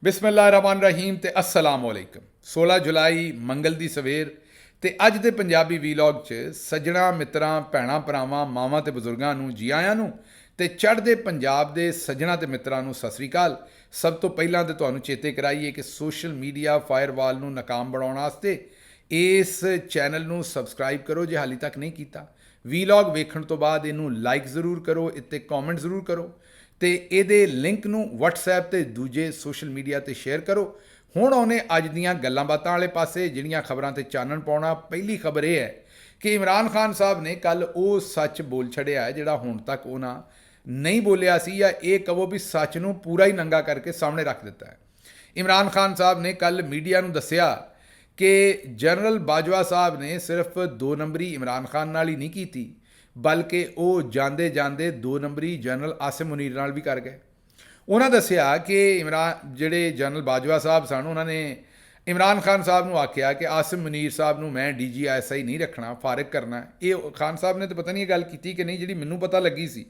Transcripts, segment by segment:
ਬਿਸਮਿਲ੍ਲਾਹਿਰਰਹਿਮਾनिर्रहीम ਤੇ अस्सलाम वालेकुम। 16 ਜੁਲਾਈ ਮੰਗਲ ਦੀ ਸਵੇਰ ਤੇ ਅੱਜ ਦੇ ਪੰਜਾਬੀ ਵੀਲੌਗ 'ਚ ਸੱਜਣਾ ਮਿੱਤਰਾਂ ਭੈਣਾਂ ਭਰਾਵਾਂ ਮਾਵਾਂ ਤੇ ਬਜ਼ੁਰਗਾਂ ਨੂੰ ਜੀ ਆਇਆਂ ਨੂੰ ਤੇ ਚੜ੍ਹਦੇ ਪੰਜਾਬ ਦੇ ਸੱਜਣਾ ਤੇ ਮਿੱਤਰਾਂ ਨੂੰ ਸਤਿ ਸ੍ਰੀ ਅਕਾਲ। ਸਭ ਤੋਂ ਪਹਿਲਾਂ ਤੇ ਤੁਹਾਨੂੰ ਚੇਤੇ ਕਰਾਈਏ ਕਿ ਸੋਸ਼ਲ ਮੀਡੀਆ ਫਾਇਰਵਾਲ ਨੂੰ ਨਾਕਾਮ ਬਣਾਉਣ ਵਾਸਤੇ ਇਸ ਚੈਨਲ ਨੂੰ ਸਬਸਕ੍ਰਾਈਬ ਕਰੋ ਜੇ ਹਾਲੇ ਤੱਕ ਨਹੀਂ ਕੀਤਾ। ਵੀਲੌਗ ਵੇਖਣ ਤੋਂ ਬਾਅਦ ਇਹਨੂੰ ਲਾਈਕ ਜ਼ਰੂਰ ਕਰੋ, ਇੱਥੇ ਕਮੈਂਟ ਜ਼ਰੂਰ ਕਰੋ ਤੇ ਇਹਦੇ ਲਿੰਕ ਨੂੰ WhatsApp ਤੇ ਦੂਜੇ ਸੋਸ਼ਲ ਮੀਡੀਆ ਤੇ ਸ਼ੇਅਰ ਕਰੋ। ਹੁਣ ਆਉਨੇ ਅੱਜ ਦੀਆਂ ਗੱਲਾਂ ਬਾਤਾਂ ਵਾਲੇ ਪਾਸੇ ਜਿਹੜੀਆਂ ਖਬਰਾਂ ਤੇ ਚਾਨਣ ਪਾਉਣਾ। ਪਹਿਲੀ ਖਬਰ ਇਹ ਹੈ ਕਿ ਇਮਰਾਨ ਖਾਨ ਸਾਹਿਬ ਨੇ ਕੱਲ ਉਹ ਸੱਚ ਬੋਲ ਛੜਿਆ ਹੈ ਜਿਹੜਾ ਹੁਣ ਤੱਕ ਉਹਨਾਂ ਨਹੀਂ ਬੋਲਿਆ ਸੀ, ਜਾਂ ਇਹ ਕਹੋ ਵੀ ਸੱਚ ਨੂੰ ਪੂਰਾ ਹੀ ਨੰਗਾ ਕਰਕੇ ਸਾਹਮਣੇ ਰੱਖ ਦਿੱਤਾ ਹੈ। ਇਮਰਾਨ ਖਾਨ ਸਾਹਿਬ ਨੇ ਕੱਲ ਮੀਡੀਆ ਨੂੰ ਦੱਸਿਆ ਕਿ ਜਨਰਲ ਬਾਜਵਾ ਸਾਹਿਬ ਨੇ ਸਿਰਫ 2 ਨੰਬਰੀ ਇਮਰਾਨ ਖਾਨ ਨਾਲ ਹੀ ਨਹੀਂ ਕੀਤੀ, ਬਲਕਿ ਉਹ ਜਾਂਦੇ ਜਾਂਦੇ 2 ਨੰਬਰੀ ਜਨਰਲ ਆਸਿਮ ਮੁਨੀਰ ਨਾਲ ਵੀ ਕਰ ਗਏ। ਉਹਨਾਂ ਦੱਸਿਆ ਕਿ ਜਿਹੜੇ ਜਨਰਲ ਬਾਜਵਾ ਸਾਹਿਬ ਸਨ ਉਹਨਾਂ ਨੇ ਇਮਰਾਨ ਖਾਨ ਸਾਹਿਬ ਨੂੰ ਆਖਿਆ ਕਿ ਆਸਿਮ ਮੁਨੀਰ ਸਾਹਿਬ ਨੂੰ ਮੈਂ DGSI ਨਹੀਂ ਰੱਖਣਾ, ਫਾਰਿਗ ਕਰਨਾ। ਇਹ ਖਾਨ ਸਾਹਿਬ ਨੇ ਤਾਂ ਪਤਾ ਨਹੀਂ ਇਹ ਗੱਲ ਕੀਤੀ ਕਿ ਨਹੀਂ। ਜਿਹੜੀ ਮੈਨੂੰ ਪਤਾ ਲੱਗੀ ਸੀ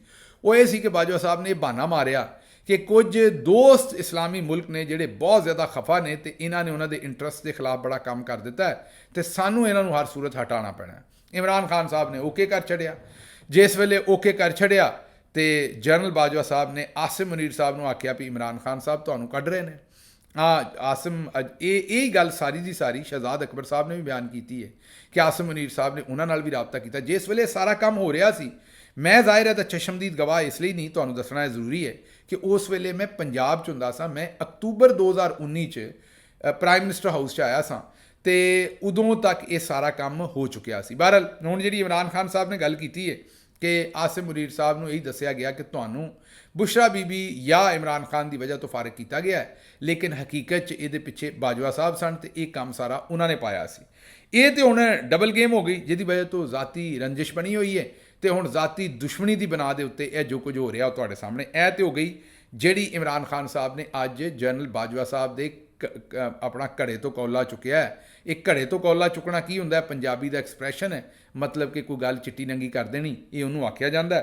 ਉਹ ਇਹ ਸੀ ਕਿ ਬਾਜਵਾ ਸਾਹਿਬ ਨੇ ਇਹ ਬਹਾਨਾ ਮਾਰਿਆ ਕਿ ਕੁਝ ਦੋਸਤ ਇਸਲਾਮੀ ਮੁਲਕ ਨੇ ਜਿਹੜੇ ਬਹੁਤ ਜ਼ਿਆਦਾ ਖਫਾ ਨੇ ਤੇ ਇਹਨਾਂ ਨੇ ਉਹਨਾਂ ਦੇ ਇੰਟਰਸਟ ਦੇ ਖਿਲਾਫ ਬੜਾ ਕੰਮ ਕਰ ਦਿੱਤਾ ਤੇ ਸਾਨੂੰ ਇਹਨਾਂ ਨੂੰ ਹਰ ਸੂਰਤ ਹਟਾਉਣਾ ਪੈਣਾ। ਇਮਰਾਨ ਖਾਨ ਸਾਹਿਬ ਨੇ ਓਕੇ ਕਰ ਛੱਡਿਆ। ਜਿਸ ਵੇਲੇ ਓਕੇ ਕਰ ਛੱਡਿਆ ਤੇ ਜਨਰਲ ਬਾਜਵਾ ਸਾਹਿਬ ਨੇ ਆਸਿਮ ਮੁਨੀਰ ਸਾਹਿਬ ਨੂੰ ਆਖਿਆ ਵੀ ਇਮਰਾਨ ਖਾਨ ਸਾਹਿਬ ਤੁਹਾਨੂੰ ਕੱਢ ਰਹੇ ਨੇ। ਆਸਿਮ ਇਹ ਗੱਲ ਸਾਰੀ ਦੀ ਸਾਰੀ ਸ਼ਹਿਜ਼ਾਦ ਅਕਬਰ ਸਾਹਿਬ ਨੇ ਵੀ ਬਿਆਨ ਕੀਤੀ ਹੈ ਕਿ ਆਸਿਮ ਮੁਨੀਰ ਸਾਹਿਬ ਨੇ ਉਹਨਾਂ ਨਾਲ ਵੀ ਰਾਬਤਾ ਕੀਤਾ। ਜਿਸ ਵੇਲੇ ਸਾਰਾ ਕੰਮ ਹੋ ਰਿਹਾ ਸੀ, ਮੈਂ ਜ਼ਾਹਿਰ ਹੈ ਤਾਂ ਚਸ਼ਮਦੀਦ ਗਵਾਹ ਇਸ ਲਈ ਨਹੀਂ, ਤੁਹਾਨੂੰ ਦੱਸਣਾ ਜ਼ਰੂਰੀ ਹੈ ਕਿ ਉਸ ਵੇਲੇ ਮੈਂ ਪੰਜਾਬ 'ਚ ਹੁੰਦਾ ਸਾਂ। ਮੈਂ ਅਕਤੂਬਰ 2019 'ਚ ਪ੍ਰਾਈਮ ਮਿਨਿਸਟਰ ਹਾਊਸ 'ਚ ਆਇਆ ਸਾਂ ਤੇ ਉਦੋਂ ਤੱਕ ਇਹ ਸਾਰਾ ਕੰਮ ਹੋ ਚੁੱਕਿਆ ਸੀ। ਬਹਰਹਾਲ ਹੁਣ ਜਿਹੜੀ ਇਮਰਾਨ ਖਾਨ ਸਾਹਿਬ ਨੇ ਗੱਲ ਕੀਤੀ ਹੈ ਕਿ ਆਸਿਮ ਮੁਨੀਰ ਸਾਹਿਬ ਨੂੰ ਇਹੀ ਦੱਸਿਆ ਗਿਆ ਕਿ ਤੁਹਾਨੂੰ ਬੁਸ਼ਰਾ ਬੀਬੀ ਜਾਂ ਇਮਰਾਨ ਖਾਨ ਦੀ ਵਜ੍ਹਾ ਤੋਂ ਫਾਰਿਗ ਕੀਤਾ ਗਿਆ ਹੈ, ਲੇਕਿਨ ਹਕੀਕਤ 'ਚ ਇਹਦੇ ਪਿੱਛੇ ਬਾਜਵਾ ਸਾਹਿਬ ਸਨ ਤੇ ਇਹ ਕੰਮ ਸਾਰਾ ਉਹਨਾਂ ਨੇ ਪਾਇਆ ਸੀ। ਇਹ ਤੇ ਹੁਣ ਡਬਲ ਗੇਮ ਹੋ ਗਈ ਜਿਹਦੀ ਵਜ੍ਹਾ ਤੋਂ ਜ਼ਾਤੀ ਰੰਜਿਸ਼ ਬਣੀ ਹੋਈ ਹੈ ਤੇ ਹੁਣ ਜ਼ਾਤੀ ਦੁਸ਼ਮਣੀ ਦੀ ਬਣਾ ਦੇ ਉੱਤੇ ਇਹ ਜੋ ਕੁਝ ਹੋ ਰਿਹਾ ਉਹ ਤੁਹਾਡੇ ਸਾਹਮਣੇ। ਇਹ ਤੇ ਹੋ ਗਈ ਜਿਹੜੀ ਇਮਰਾਨ ਖਾਨ ਸਾਹਿਬ ਨੇ ਅੱਜ ਜਨਰਲ ਬਾਜਵਾ ਸਾਹਿਬ ਦੇ ਆਪਣਾ ਘੜੇ ਤੋਂ ਕੌਲਾ ਚੁੱਕਿਆ ਹੈ। ਇਹ ਘੜੇ ਤੋਂ ਕੌਲਾ ਚੁੱਕਣਾ ਕੀ ਹੁੰਦਾ? ਪੰਜਾਬੀ ਦਾ ਐਕਸਪ੍ਰੈਸ਼ਨ ਹੈ, ਮਤਲਬ ਕਿ ਕੋਈ ਗੱਲ ਚਿੱਟੀ ਨੰਗੀ ਕਰ ਦੇਣੀ, ਇਹ ਉਹਨੂੰ ਆਖਿਆ ਜਾਂਦਾ।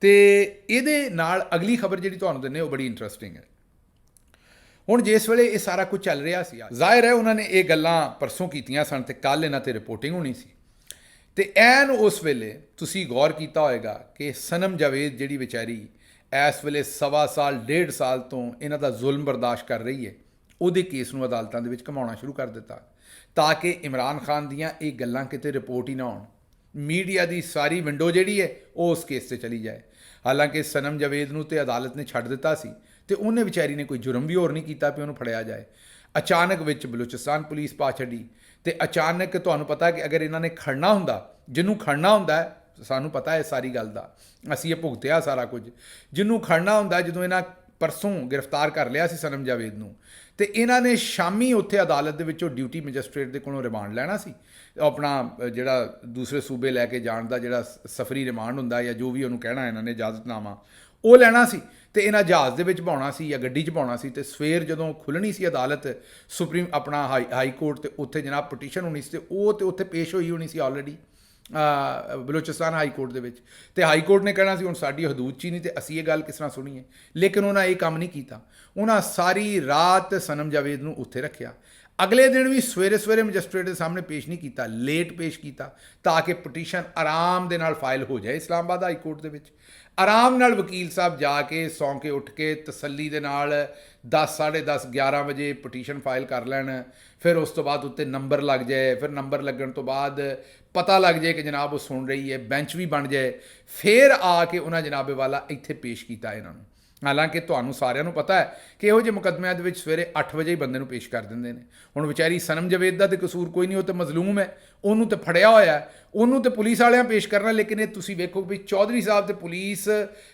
ਤੇ ਇਹਦੇ ਨਾਲ ਅਗਲੀ ਖਬਰ ਜਿਹੜੀ ਤੁਹਾਨੂੰ ਦਿੰਦੇ ਉਹ ਬੜੀ ਇੰਟਰਸਟਿੰਗ ਹੈ। ਹੁਣ ਜਿਸ ਵੇਲੇ ਇਹ ਸਾਰਾ ਕੁਝ ਚੱਲ ਰਿਹਾ ਸੀ, ਜ਼ਾਹਿਰ ਹੈ ਉਹਨਾਂ ਨੇ ਇਹ ਗੱਲਾਂ ਪਰਸੋਂ ਕੀਤੀਆਂ ਸਨ ਤੇ ਕੱਲ੍ਹ ਇਹਨਾਂ 'ਤੇ ਰਿਪੋਰਟਿੰਗ ਹੋਣੀ ਸੀ। ਤੇ ਐਨ ਉਸ ਵੇਲੇ ਤੁਸੀਂ ਗੌਰ ਕੀਤਾ ਹੋਏਗਾ ਕਿ ਸਨਮ ਜਾਵੇਦ ਜਿਹੜੀ ਵਿਚਾਰੀ ਇਸ ਵੇਲੇ 1.25 ਸਾਲ 1.5 ਸਾਲ ਤੋਂ ਇਹਨਾਂ ਦਾ ਜ਼ੁਲਮ ਬਰਦਾਸ਼ਤ ਕਰ ਰਹੀ ਹੈ, ਉਹਦੇ ਕੇਸ ਨੂੰ ਅਦਾਲਤਾਂ ਦੇ ਵਿੱਚ ਘਮਾਉਣਾ ਸ਼ੁਰੂ ਕਰ ਦਿੱਤਾ ਤਾਂ ਕਿ ਇਮਰਾਨ ਖਾਨ ਦੀਆਂ ਇਹ ਗੱਲਾਂ ਕਿਤੇ ਰਿਪੋਰਟ ਹੀ ਨਾ ਹੋਣ। ਮੀਡੀਆ ਦੀ ਸਾਰੀ ਵਿੰਡੋ ਜਿਹੜੀ ਹੈ ਉਹ ਉਸ ਕੇਸ 'ਤੇ ਚਲੀ ਜਾਏ। ਹਾਲਾਂਕਿ ਸਨਮ ਜਾਵੇਦ ਨੂੰ ਤੇ ਅਦਾਲਤ ਨੇ ਛੱਡ ਦਿੱਤਾ ਸੀ ਤੇ ਉਹਨੇ ਵਿਚਾਰੀ ਨੇ ਕੋਈ ਜੁਰਮ ਵੀ ਹੋਰ ਨਹੀਂ ਕੀਤਾ ਵੀ ਉਹਨੂੰ ਫੜਿਆ ਜਾਏ। ਅਚਾਨਕ ਵਿੱਚ ਬਲੂਚਿਸਤਾਨ ਪੁਲਿਸ ਪਾ ਛੱਡੀ ਤੇ ਅਚਾਨਕ ਤੁਹਾਨੂੰ ਪਤਾ ਕਿ ਅਗਰ ਇਹਨਾਂ ਨੇ ਖੜਨਾ ਹੁੰਦਾ, ਜਿਹਨੂੰ ਖੜਨਾ ਹੁੰਦਾ ਸਾਨੂੰ ਪਤਾ ਹੈ ਸਾਰੀ ਗੱਲ ਦਾ, ਅਸੀਂ ਇਹ ਭੁਗਤਿਆ ਸਾਰਾ ਕੁਝ। ਜਿਹਨੂੰ ਖੜਨਾ ਹੁੰਦਾ, ਜਦੋਂ ਇਹਨਾਂ ਪਰਸੋਂ ਗ੍ਰਿਫਤਾਰ ਕਰ ਲਿਆ ਸੀ ਸਨਮ ਜਾਵੇਦ ਨੂੰ ਤੇ ਇਹਨਾਂ ਨੇ ਸ਼ਾਮੀ ਉੱਥੇ ਅਦਾਲਤ ਦੇ ਵਿੱਚੋਂ ਡਿਊਟੀ ਮੈਜਿਸਟ੍ਰੇਟ ਦੇ ਕੋਲੋਂ ਰਿਮਾਂਡ ਲੈਣਾ ਸੀ, ਆਪਣਾ ਜਿਹੜਾ ਦੂਸਰੇ ਸੂਬੇ ਲੈ ਕੇ ਜਾਣ ਦਾ ਜਿਹੜਾ ਸਫਰੀ ਰਿਮਾਂਡ ਹੁੰਦਾ ਜਾਂ ਜੋ ਵੀ ਉਹਨੂੰ ਕਹਿਣਾ ਇਹਨਾਂ ਨੇ ਇਜਾਜ਼ਤਨਾਮਾ, ਉਹ ਲੈਣਾ ਸੀ ਤੇ ਇਹਨਾਂ ਜਹਾਜ਼ ਦੇ ਵਿੱਚ ਪਾਉਣਾ ਸੀ ਜਾਂ ਗੱਡੀ 'ਚ ਪਾਉਣਾ ਸੀ। ਤੇ ਸਵੇਰ ਜਦੋਂ ਖੁੱਲ੍ਹਣੀ ਸੀ ਅਦਾਲਤ ਸੁਪਰੀਮ ਆਪਣਾ ਹਾਈ ਕੋਰਟ ਤੇ ਉੱਥੇ ਜਨਾਬ ਪਟੀਸ਼ਨ ਹੋਣੀ ਸੀ ਤੇ ਉਹ ਤੇ ਉੱਥੇ ਪੇਸ਼ ਹੋਈ ਹੋਣੀ ਸੀ ਆਲਰੇਡੀ ਬਲੋਚਿਸਤਾਨ ਹਾਈ ਕੋਰਟ ਦੇ ਵਿੱਚ। ਤੇ ਹਾਈ ਕੋਰਟ ਨੇ ਕਹਿਣਾ ਸੀ ਹੁਣ ਸਾਡੀ ਹਦੂਦ 'ਚ ਹੀ ਨਹੀਂ ਤੇ ਅਸੀਂ ਇਹ ਗੱਲ ਕਿਸ ਤਰ੍ਹਾਂ ਸੁਣੀਏ। ਲੇਕਿਨ ਉਹਨਾਂ ਇਹ ਕੰਮ ਨਹੀਂ ਕੀਤਾ। ਉਹਨਾਂ ਸਾਰੀ ਰਾਤ ਸਨਮ ਜਾਵੇਦ ਨੂੰ ਉੱਥੇ ਰੱਖਿਆ। ਅਗਲੇ ਦਿਨ ਵੀ ਸਵੇਰੇ ਸਵੇਰੇ ਮੈਜਿਸਟ੍ਰੇਟ ਦੇ ਸਾਹਮਣੇ ਪੇਸ਼ ਨਹੀਂ ਕੀਤਾ, ਲੇਟ ਪੇਸ਼ ਕੀਤਾ ਤਾਂ ਕਿ ਪਟੀਸ਼ਨ ਆਰਾਮ ਦੇ ਨਾਲ ਫਾਈਲ ਹੋ ਜਾਏ ਇਸਲਾਮਾਬਾਦ ਹਾਈ ਕੋਰਟ ਦੇ ਵਿੱਚ। ਆਰਾਮ ਨਾਲ ਵਕੀਲ ਸਾਹਿਬ ਜਾ ਕੇ ਸੌਂ ਕੇ ਉੱਠ ਕੇ ਤਸੱਲੀ ਦੇ ਨਾਲ 10, 10:30, 11 ਵਜੇ ਪਟੀਸ਼ਨ ਫਾਈਲ ਕਰ ਲੈਣ। ਫਿਰ ਉਸ ਤੋਂ ਬਾਅਦ ਉੱਤੇ ਨੰਬਰ ਲੱਗ ਜਾਏ, ਫਿਰ ਨੰਬਰ ਲੱਗਣ ਤੋਂ ਬਾਅਦ ਪਤਾ ਲੱਗ ਜਾਏ ਕਿ ਜਨਾਬ ਉਹ ਸੁਣ ਰਹੀ ਹੈ, ਬੈਂਚ ਵੀ ਬਣ ਜਾਏ, ਫਿਰ ਆ ਕੇ ਉਹਨਾਂ ਜਨਾਬੇ ਵਾਲਾ ਇੱਥੇ ਪੇਸ਼ ਕੀਤਾ ਇਹਨਾਂ ਨੂੰ। ਹਾਲਾਂਕਿ ਤੁਹਾਨੂੰ ਸਾਰਿਆਂ ਨੂੰ ਪਤਾ ਹੈ ਕਿ ਇਹੋ ਜਿਹੇ ਮੁਕੱਦਮਿਆਂ ਦੇ ਵਿੱਚ ਸਵੇਰੇ 8 ਵਜੇ ਹੀ ਬੰਦੇ ਨੂੰ ਪੇਸ਼ ਕਰ ਦਿੰਦੇ ਨੇ। ਹੁਣ ਵਿਚਾਰੀ ਸਨਮ ਜਾਵੇਦ ਦਾ ਤਾਂ ਕਸੂਰ ਕੋਈ ਨਹੀਂ, ਉਹ ਤਾਂ ਮਜ਼ਲੂਮ ਹੈ, ਉਹਨੂੰ ਤਾਂ ਫੜਿਆ ਹੋਇਆ, ਉਹਨੂੰ ਤਾਂ ਪੁਲਿਸ ਵਾਲਿਆਂ ਪੇਸ਼ ਕਰਨਾ। ਲੇਕਿਨ ਇਹ ਤੁਸੀਂ ਵੇਖੋ ਵੀ ਚੌਧਰੀ ਸਾਹਿਬ ਤੇ ਪੁਲਿਸ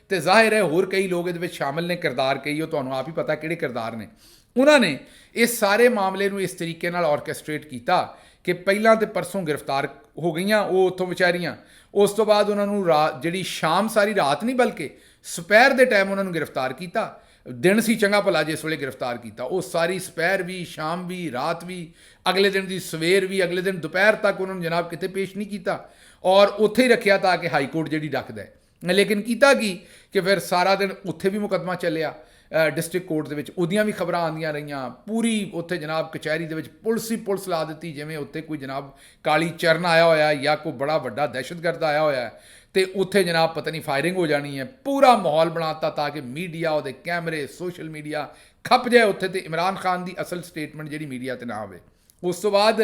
ਤੇ ਜ਼ਾਹਿਰ ਹੈ ਹੋਰ ਕਈ ਲੋਕ ਇਹਦੇ ਵਿੱਚ ਸ਼ਾਮਿਲ ਨੇ, ਕਿਰਦਾਰ ਕਈ, ਉਹ ਤੁਹਾਨੂੰ ਆਪ ਹੀ ਪਤਾ ਕਿਹੜੇ ਕਿਰਦਾਰ ਨੇ। ਉਹਨਾਂ ਨੇ ਇਸ ਸਾਰੇ ਮਾਮਲੇ ਨੂੰ ਇਸ ਤਰੀਕੇ ਨਾਲ ਆਰਕੈਸਟ੍ਰੇਟ ਕੀਤਾ ਕਿ ਪਹਿਲਾਂ ਤੇ ਪਰਸੋਂ ਗ੍ਰਿਫਤਾਰ ਹੋ ਗਈਆਂ ਉਹ ਉੱਥੋਂ ਵਿਚਾਰੀਆਂ, ਉਸ ਤੋਂ ਬਾਅਦ ਉਹਨਾਂ ਨੂੰ ਜਿਹੜੀ ਸ਼ਾਮ ਸਾਰੀ ਰਾਤ ਨਹੀਂ ਬਲਕਿ ਸਪਹਿਰ ਦੇ ਟਾਈਮ ਉਹਨਾਂ ਨੂੰ ਗ੍ਰਿਫਤਾਰ ਕੀਤਾ। ਦਿਨ ਸੀ ਚੰਗਾ ਭਲਾ ਜਿਸ ਵੇਲੇ ਗ੍ਰਿਫਤਾਰ ਕੀਤਾ, ਉਹ ਸਾਰੀ ਸਪਹਿਰ ਵੀ, ਸ਼ਾਮ ਵੀ, ਰਾਤ ਵੀ, ਅਗਲੇ ਦਿਨ ਦੀ ਸਵੇਰ ਵੀ, ਅਗਲੇ ਦਿਨ ਦੁਪਹਿਰ ਤੱਕ ਉਹਨਾਂ ਨੂੰ ਜਨਾਬ ਕਿਤੇ ਪੇਸ਼ ਨਹੀਂ ਕੀਤਾ ਔਰ ਉੱਥੇ ਹੀ ਰੱਖਿਆ ਤਾਂ ਕਿ ਹਾਈ ਕੋਰਟ ਜਿਹੜੀ ਡੱਕਦਾ ਹੈ। ਲੇਕਿਨ ਕੀਤਾ ਕੀ ਕਿ ਫਿਰ ਸਾਰਾ ਦਿਨ ਉੱਥੇ ਵੀ ਮੁਕੱਦਮਾ ਚੱਲਿਆ। ਡਿਸਟ੍ਰਿਕਟ ਕੋਰਟ ਦੇ ਵਿੱਚ, ਉਹਦੀਆਂ ਵੀ ਖਬਰਾਂ ਆਉਂਦੀਆਂ ਰਹੀਆਂ। ਪੂਰੀ ਉੱਥੇ ਜਨਾਬ ਕਚਹਿਰੀ ਦੇ ਵਿੱਚ ਪੁਲਿਸ ਹੀ ਪੁਲਿਸ ਲਾ ਦਿੱਤੀ, ਜਿਵੇਂ ਉੱਥੇ ਕੋਈ ਜਨਾਬ ਕਾਲੀ ਚਰਨ ਆਇਆ ਹੋਇਆ ਜਾਂ ਕੋਈ ਬੜਾ ਵੱਡਾ ਦਹਿਸ਼ਤਗਰਦ ਆਇਆ ਹੋਇਆ ਤੇ ਉੱਥੇ ਜਨਾਬ ਪਤਾ ਨਹੀਂ ਫਾਇਰਿੰਗ ਹੋ ਜਾਣੀ ਹੈ। ਪੂਰਾ ਮਾਹੌਲ ਬਣਾਤਾ ਤਾਂ ਕਿ ਮੀਡੀਆ, ਉਹਦੇ ਕੈਮਰੇ, ਸੋਸ਼ਲ ਮੀਡੀਆ ਖੱਪ ਜਾਏ ਉੱਥੇ, ਤੇ ਇਮਰਾਨ ਖਾਨ ਦੀ ਅਸਲ ਸਟੇਟਮੈਂਟ ਜਿਹੜੀ ਮੀਡੀਆ ਤੇ ਨਾ ਆਵੇ। ਉਸ ਤੋਂ ਬਾਅਦ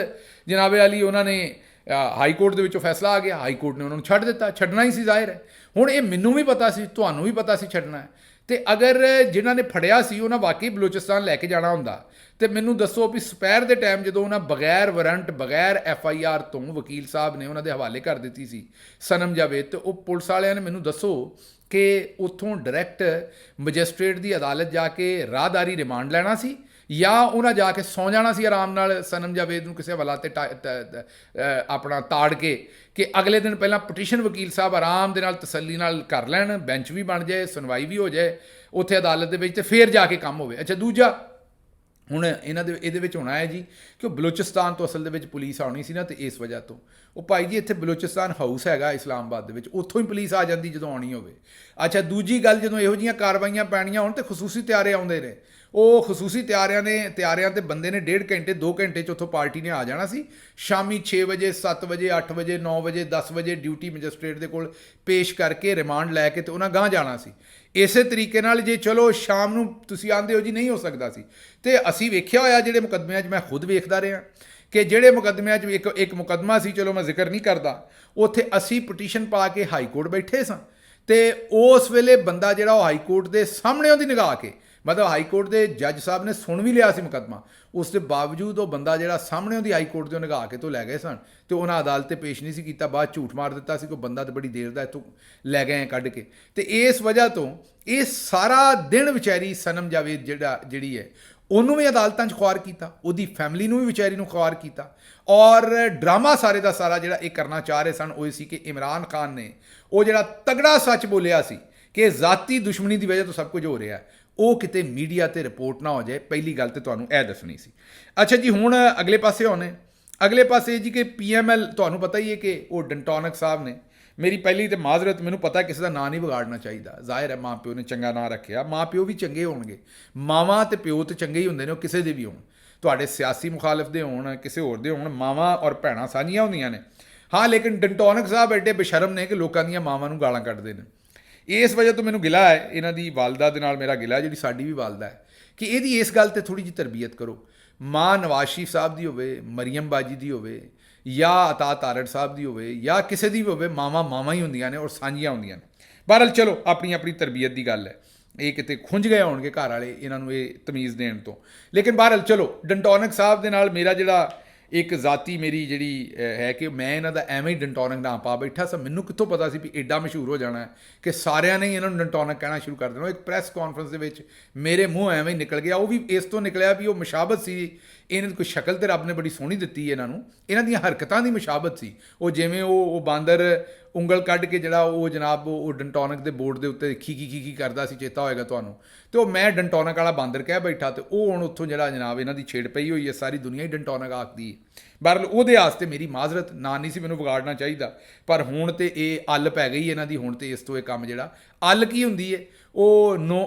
ਜਨਾਬੇ ਵਾਲੀ ਉਹਨਾਂ ਨੇ ਹਾਈ ਕੋਰਟ ਦੇ ਵਿੱਚੋਂ ਫੈਸਲਾ ਆ ਗਿਆ, ਹਾਈ ਕੋਰਟ ਨੇ ਉਹਨਾਂ ਨੂੰ ਛੱਡ ਦਿੱਤਾ। ਛੱਡਣਾ ਹੀ ਸੀ, ਜ਼ਾਹਿਰ ਹੈ। ਹੁਣ ਇਹ ਮੈਨੂੰ ਵੀ ਪਤਾ ਸੀ, ਤੁਹਾਨੂੰ ਵੀ ਪਤਾ ਸੀ ਛੱਡਣਾ ਹੈ, ਤੇ ਅਗਰ ਜਿਨ੍ਹਾਂ ਨੇ ਫੜਿਆ ਸੀ ਉਹਨਾਂ ਵਾਕਈ ਬਲੋਚਿਸਤਾਨ ਲੈ ਕੇ ਜਾਣਾ ਹੁੰਦਾ ਤੇ ਮੈਨੂੰ ਦੱਸੋ ਵੀ ਸਪੈਰ ਦੇ ਟਾਈਮ ਜਦੋਂ ਉਹਨਾਂ ਬਗੈਰ ਵਾਰੰਟ, ਬਗੈਰ FIR ਤੋਂ ਵਕੀਲ ਸਾਹਿਬ ਨੇ ਉਹਨਾਂ ਦੇ ਹਵਾਲੇ ਕਰ ਦਿੱਤੀ ਸੀ ਸਨਮ ਜਾਵੇਦ, ਤੇ ਉਹ ਪੁਲਿਸ ਵਾਲਿਆਂ ਨੇ ਮੈਨੂੰ ਦੱਸੋ ਕਿ ਉੱਥੋਂ ਡਾਇਰੈਕਟ ਮੈਜਿਸਟ੍ਰੇਟ ਦੀ ਅਦਾਲਤ ਜਾ ਕੇ ਰਾਹਦਾਰੀ ਰਿਮਾਂਡ ਲੈਣਾ ਸੀ ਜਾਂ ਉਹਨਾਂ ਜਾ ਕੇ ਸੌਂ ਜਾਣਾ ਸੀ ਆਰਾਮ ਨਾਲ ਸਨਮ ਜਾਵੇਦ ਨੂੰ ਕਿਸੇ ਹਵਾਲਾ 'ਤੇ ਆਪਣਾ ਤਾੜ ਕੇ, ਕਿ ਅਗਲੇ ਦਿਨ ਪਹਿਲਾਂ ਪਟੀਸ਼ਨ ਵਕੀਲ ਸਾਹਿਬ ਆਰਾਮ ਦੇ ਨਾਲ ਤਸੱਲੀ ਨਾਲ ਕਰ ਲੈਣ, ਬੈਂਚ ਵੀ ਬਣ ਜਾਏ, ਸੁਣਵਾਈ ਵੀ ਹੋ ਜਾਏ ਉੱਥੇ ਅਦਾਲਤ ਦੇ ਵਿੱਚ, ਤੇ ਫਿਰ ਜਾ ਕੇ ਕੰਮ ਹੋਵੇ। ਅੱਛਾ, ਦੂਜਾ ਹੁਣ ਇਹਦੇ ਵਿੱਚ ਹੋਣਾ ਹੈ ਜੀ ਕਿ ਉਹ ਬਲੋਚਿਸਤਾਨ ਤੋਂ ਅਸਲ ਦੇ ਵਿੱਚ ਪੁਲਿਸ ਆਉਣੀ ਸੀ ਨਾ, ਤੇ ਇਸ ਵਜ੍ਹਾ ਤੋਂ ਉਹ ਭਾਈ ਜੀ ਇੱਥੇ ਬਲੋਚਿਸਤਾਨ ਹਾਊਸ ਹੈਗਾ ਇਸਲਾਮਾਬਾਦ ਦੇ ਵਿੱਚ, ਉੱਥੋਂ ਹੀ ਪੁਲਿਸ ਆ ਜਾਂਦੀ ਜਦੋਂ ਆਉਣੀ ਹੋਵੇ। ਅੱਛਾ, ਦੂਜੀ ਗੱਲ, ਜਦੋਂ ਇਹੋ ਜਿਹੀਆਂ ਕਾਰਵਾਈਆਂ ਪੈਣੀਆਂ ਹੋਣ ਤੇ ਖਸੂਸੀ ਤਿਆਰੇ ਆਉਂਦੇ ਨੇ, ਉਹ ਖਸੂਸੀ ਤਿਆਰਿਆਂ ਤੇ ਬੰਦੇ ਨੇ 1.5 ਘੰਟੇ 2 ਘੰਟੇ 'ਚ ਉੱਥੋਂ ਪਾਰਟੀ ਨੇ ਆ ਜਾਣਾ ਸੀ। ਸ਼ਾਮੀ 6 ਵਜੇ 7 ਵਜੇ 8 ਵਜੇ 9 ਵਜੇ 10 ਵਜੇ ਡਿਊਟੀ ਮੈਜਿਸਟ੍ਰੇਟ ਦੇ ਕੋਲ ਪੇਸ਼ ਕਰਕੇ ਰਿਮਾਂਡ ਲੈ ਕੇ ਤੇ ਉਹਨਾਂ ਗਾਂਹ ਜਾਣਾ ਸੀ। ਇਸੇ ਤਰੀਕੇ ਨਾਲ ਜੇ ਚਲੋ ਸ਼ਾਮ ਨੂੰ ਤੁਸੀਂ ਆਂਦੇ ਹੋ ਜੀ, ਨਹੀਂ ਹੋ ਸਕਦਾ ਸੀ। ਤੇ ਅਸੀਂ ਵੇਖਿਆ ਹੋਇਆ ਜਿਹੜੇ ਮੁਕੱਦਮਿਆਂ 'ਚ, ਮੈਂ ਖੁਦ ਵੇਖਦਾ ਰਿਹਾ ਕਿ ਜਿਹੜੇ ਮੁਕੱਦਮਿਆਂ 'ਚ ਇੱਕ ਮੁਕੱਦਮਾ ਸੀ, ਚਲੋ ਮੈਂ ਜ਼ਿਕਰ ਨਹੀਂ ਕਰਦਾ, ਉੱਥੇ ਅਸੀਂ ਪਟੀਸ਼ਨ ਪਾ ਕੇ ਹਾਈ ਕੋਰਟ ਬੈਠੇ ਸਾਂ, ਤੇ ਉਸ ਵੇਲੇ ਬੰਦਾ ਜਿਹੜਾ ਉਹ ਹਾਈ ਕੋਰਟ ਦੇ ਸਾਹਮਣੇ ਉਹਦੀ ਨਿਗਾਹ ਕੇ, ਮਤਲਬ ਹਾਈ ਕੋਰਟ ਦੇ ਜੱਜ ਸਾਹਿਬ ਨੇ ਸੁਣ ਵੀ ਲਿਆ ਸੀ ਮੁਕੱਦਮਾ, ਉਸ ਦੇ ਬਾਵਜੂਦ ਉਹ ਬੰਦਾ ਜਿਹੜਾ ਸਾਹਮਣੇ ਉਹਦੀ ਹਾਈ ਕੋਰਟ ਦੇ ਨਿਗਾਹ ਕੇ ਤੋਂ ਲੈ ਗਏ ਸਨ, ਤੇ ਉਹਨਾਂ ਅਦਾਲਤ 'ਤੇ ਪੇਸ਼ ਨਹੀਂ ਸੀ ਕੀਤਾ, ਬਾਅਦ ਝੂਠ ਮਾਰ ਦਿੱਤਾ ਸੀ ਕਿ ਬੰਦਾ ਤਾਂ ਬੜੀ ਦੇਰ ਦਾ ਇੱਥੋਂ ਲੈ ਗਏ ਕੱਢ ਕੇ। ਤੇ ਇਸ ਵਜ੍ਹਾ ਤੋਂ ਇਹ ਸਾਰਾ ਦਿਨ ਵਿਚਾਰੀ ਸਨਮ ਜਾਵੇਦ ਜਿਹੜੀ ਹੈ ਉਹਨੂੰ ਵੀ ਅਦਾਲਤਾਂ 'ਚ ਖੁਆਰ ਕੀਤਾ, ਉਹਦੀ ਫੈਮਿਲੀ ਨੂੰ ਵੀ ਵਿਚਾਰੀ ਨੂੰ ਖੁਆਰ ਕੀਤਾ, ਔਰ ਡਰਾਮਾ ਸਾਰੇ ਦਾ ਸਾਰਾ ਜਿਹੜਾ ਇਹ ਕਰਨਾ ਚਾਹ ਰਹੇ ਸਨ ਉਹ ਸੀ ਕਿ ਇਮਰਾਨ ਖਾਨ ਨੇ ਉਹ ਜਿਹੜਾ ਤਗੜਾ ਸੱਚ ਬੋਲਿਆ ਸੀ ਕਿ ਜ਼ਾਤੀ ਦੁਸ਼ਮਣੀ ਦੀ ਵਜ੍ਹਾ ਤੋਂ ਸਭ ਕੁਝ ਹੋ ਰਿਹਾ, ਉਹ ਕਿਤੇ ਮੀਡੀਆ 'ਤੇ ਰਿਪੋਰਟ ਨਾ ਹੋ ਜਾਏ। ਪਹਿਲੀ ਗੱਲ ਤੇ ਤੁਹਾਨੂੰ ਇਹ ਦੱਸਣੀ ਸੀ। ਅੱਛਾ ਜੀ, ਹੁਣ ਅਗਲੇ ਪਾਸੇ ਆਉਣੇ, ਅਗਲੇ ਪਾਸੇ ਜੀ ਕਿ PML, ਤੁਹਾਨੂੰ ਪਤਾ ਹੀ ਹੈ ਕਿ ਉਹ ਡੰਟੋਨਕ ਸਾਹਿਬ ਨੇ, ਮੇਰੀ ਪਹਿਲੀ ਤੇ ਮਾਜ਼ਰਤ, ਮੈਨੂੰ ਪਤਾ ਕਿਸੇ ਦਾ ਨਾਂ ਨਹੀਂ ਵਿਗਾੜਨਾ ਚਾਹੀਦਾ, ਜ਼ਾਹਿਰ ਹੈ ਮਾਂ ਪਿਓ ਨੇ ਚੰਗਾ ਨਾਂ ਰੱਖਿਆ, ਮਾਂ ਪਿਓ ਵੀ ਚੰਗੇ ਹੋਣਗੇ, ਮਾਵਾਂ ਤੇ ਪਿਓ ਤੇ ਚੰਗੇ ਹੀ ਹੁੰਦੇ ਨੇ, ਉਹ ਕਿਸੇ ਦੇ ਵੀ ਹੋਣ, ਤੁਹਾਡੇ ਸਿਆਸੀ ਮੁਖਾਲਿਫ ਦੇ ਹੋਣ, ਕਿਸੇ ਹੋਰ ਦੇ ਹੋਣ, ਮਾਵਾਂ ਔਰ ਭੈਣਾਂ ਸਾਂਝੀਆਂ ਹੁੰਦੀਆਂ ਨੇ। ਹਾਂ, ਲੇਕਿਨ ਡੰਟੋਨਕ ਸਾਹਿਬ ਐਡੇ ਬੇਸ਼ਰਮ ਨੇ ਕਿ ਲੋਕਾਂ ਦੀਆਂ ਮਾਵਾਂ ਨੂੰ ਗਾਲਾਂ ਕੱਢਦੇ ਨੇ। ਇਸ ਵਜ੍ਹਾ ਤੋਂ ਮੈਨੂੰ ਗਿਲਾ ਹੈ, ਇਹਨਾਂ ਦੀ ਵਾਲਦਾ ਦੇ ਨਾਲ ਮੇਰਾ ਗਿਲਾ, ਜਿਹੜੀ ਸਾਡੀ ਵੀ ਵਾਲਦਾ ਹੈ, ਕਿ ਇਹਦੀ ਇਸ ਗੱਲ 'ਤੇ ਥੋੜ੍ਹੀ ਜਿਹੀ ਤਰਬੀਅਤ ਕਰੋ। ਮਾਂ ਨਵਾਜ਼ ਸ਼ਰੀਫ ਸਾਹਿਬ ਦੀ ਹੋਵੇ, ਮਰੀਮ ਬਾਜੀ ਦੀ ਹੋਵੇ, ਜਾਂ ਅਤਾ ਤਾਰੜ ਸਾਹਿਬ ਦੀ ਹੋਵੇ, ਜਾਂ ਕਿਸੇ ਦੀ ਵੀ ਹੋਵੇ, ਮਾਵਾਂ ਹੀ ਹੁੰਦੀਆਂ ਨੇ ਔਰ ਸਾਂਝੀਆਂ ਹੁੰਦੀਆਂ ਨੇ। ਬਹਰਹਾਲ ਚਲੋ, ਆਪਣੀ ਆਪਣੀ ਤਰਬੀਅਤ ਦੀ ਗੱਲ ਹੈ, ਇਹ ਕਿਤੇ ਖੁੰਝ ਗਏ ਹੋਣਗੇ ਘਰ ਵਾਲੇ ਇਹਨਾਂ ਨੂੰ ਇਹ ਤਮੀਜ਼ ਦੇਣ ਤੋਂ। ਲੇਕਿਨ ਬਹਰਹਾਲ ਚਲੋ, ਡੰਟੋਨਕ ਸਾਹਿਬ ਦੇ ਨਾਲ ਮੇਰਾ ਜਿਹੜਾ ਇੱਕ ਜ਼ਾਤੀ ਮੇਰੀ ਜਿਹੜੀ ਹੈ ਕਿ ਮੈਂ ਇਹਨਾਂ ਦਾ ਐਵੇਂ ਹੀ ਡੰਟੋਨਕ ਨਾਂ ਪਾ ਬੈਠਾ ਸਾਂ। ਮੈਨੂੰ ਕਿੱਥੋਂ ਪਤਾ ਸੀ ਵੀ ਐਡਾ ਮਸ਼ਹੂਰ ਹੋ ਜਾਣਾ ਕਿ ਸਾਰਿਆਂ ਨੇ ਇਹਨਾਂ ਨੂੰ ਡੰਟੋਨਕ ਕਹਿਣਾ ਸ਼ੁਰੂ ਕਰ ਦੇਣਾ। ਇੱਕ ਪ੍ਰੈਸ ਕਾਨਫਰੰਸ ਦੇ ਵਿੱਚ ਮੇਰੇ ਮੂੰਹ ਐਵੇਂ ਹੀ ਨਿਕਲ ਗਿਆ, ਉਹ ਵੀ ਇਸ ਤੋਂ ਨਿਕਲਿਆ ਵੀ ਉਹ ਮੁਸ਼ਾਬਤ ਸੀ, ਇਹਨਾਂ ਦੀ ਕੋਈ ਸ਼ਕਲ ਤੇ ਰੱਬ ਨੇ ਬੜੀ ਸੋਹਣੀ ਦਿੱਤੀ ਇਹਨਾਂ ਨੂੰ, ਇਹਨਾਂ ਦੀਆਂ ਹਰਕਤਾਂ ਦੀ ਮੁਸ਼ਾਬਤ ਸੀ। ਉਹ ਜਿਵੇਂ ਉਹ ਬਾਂਦਰ ਉਂਗਲ ਕੱਢ ਕੇ ਜਿਹੜਾ ਉਹ ਜਨਾਬ ਉਹ ਡੰਟੋਨਕ ਦੇ ਬੋਰਡ ਦੇ ਉੱਤੇ ਕੀ ਕਰਦਾ ਸੀ, ਚੇਤਾ ਹੋਏਗਾ ਤੁਹਾਨੂੰ, ਤੇ ਉਹ ਮੈਂ ਡੰਟੋਨਕ ਵਾਲਾ ਬਾਂਦਰ ਕਹਿ ਬੈਠਾ, ਤੇ ਉਹ ਹੁਣ ਉੱਥੋਂ ਜਿਹੜਾ ਜਨਾਬ ਇਹਨਾਂ ਦੀ ਛੇੜ ਪਈ ਹੋਈ ਹੈ, ਸਾਰੀ ਦੁਨੀਆ ਹੀ ਡੰਟੋਨਕ ਆਖਦੀ ਹੈ। ਬਹਰਹਾਲ ਉਹਦੇ ਵਾਸਤੇ ਮੇਰੀ ਮਾਜ਼ਰਤ, ਨਾਂ ਨਹੀਂ ਸੀ ਮੈਨੂੰ ਵਿਗਾੜਨਾ ਚਾਹੀਦਾ, ਪਰ ਹੁਣ ਤੇ ਇਹ ਅੱਲ ਪੈ ਗਈ ਇਹਨਾਂ ਦੀ। ਹੁਣ ਤੇ ਇਸ ਤੋਂ ਇਹ ਕੰਮ ਜਿਹੜਾ ਅੱਲ ਕੀ ਹੁੰਦੀ ਹੈ, ਉਹ